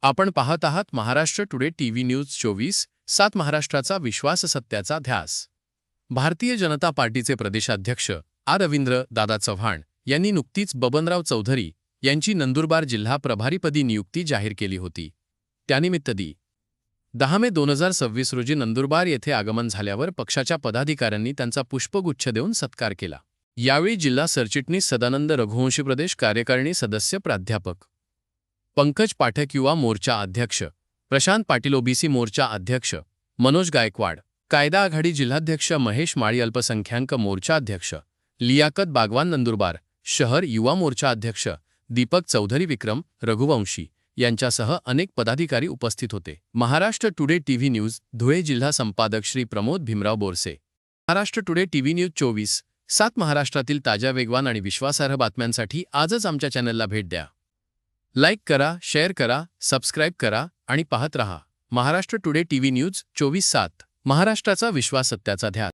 आपण पाहत आहात महाराष्ट्र टुडे टीव्ही न्यूज 24/7 महाराष्ट्राचा विश्वास सत्याचा ध्यास। भारतीय जनता पार्टीचे प्रदेशाध्यक्ष रवींद्र दादा चव्हाण यांनी नुकतीच बबनराव चौधरी यांची नंदुरबार जिल्हा प्रभारीपदी नियुक्ती जाहीर केली होती। त्यानिमित्त 10 मे 2026 रोजी नंदुरबार येथे आगमन झाल्यावर पक्षाच्या पदाधिकाऱ्यांनी त्यांचा पुष्पगुच्छ देऊन सत्कार केला। यावेळी जिल्हा सरचिटणीस सदानंद रघुवंशी, प्रदेश कार्यकारिणी सदस्य प्राध्यापक पंकज पाठक, युवा मोर्चा अध्यक्ष प्रशांत पाटील, ओबीसी मोर्चा अध्यक्ष मनोज गायकवाड, कायदा आघाडी जिल्हाध्यक्ष महेश माळी, अल्पसंख्याक मोर्चा अध्यक्ष लियाकत बागवान, नंदुरबार शहर युवा मोर्चा अध्यक्ष दीपक चौधरी, विक्रम रघुवंशी यांच्यासह अनेक पदाधिकारी उपस्थित होते। Maharashtra today TV news Dhule जिल्हा संपादक Shri Pramod Bhimrao Borse. Maharashtra today TV news 24/7 महाराष्ट्रातील ताज्या, वेगवान आणि विश्वासार्ह बातम्यांसाठी आजच आमच्या चॅनलला भेट द्या। लाईक करा, शेअर करा, सबस्क्राईब करा आणि पाहत रहा महाराष्ट्र टुडे टीव्ही न्यूज 24/7 महाराष्ट्राचा विश्वास सत्याचा ध्यास।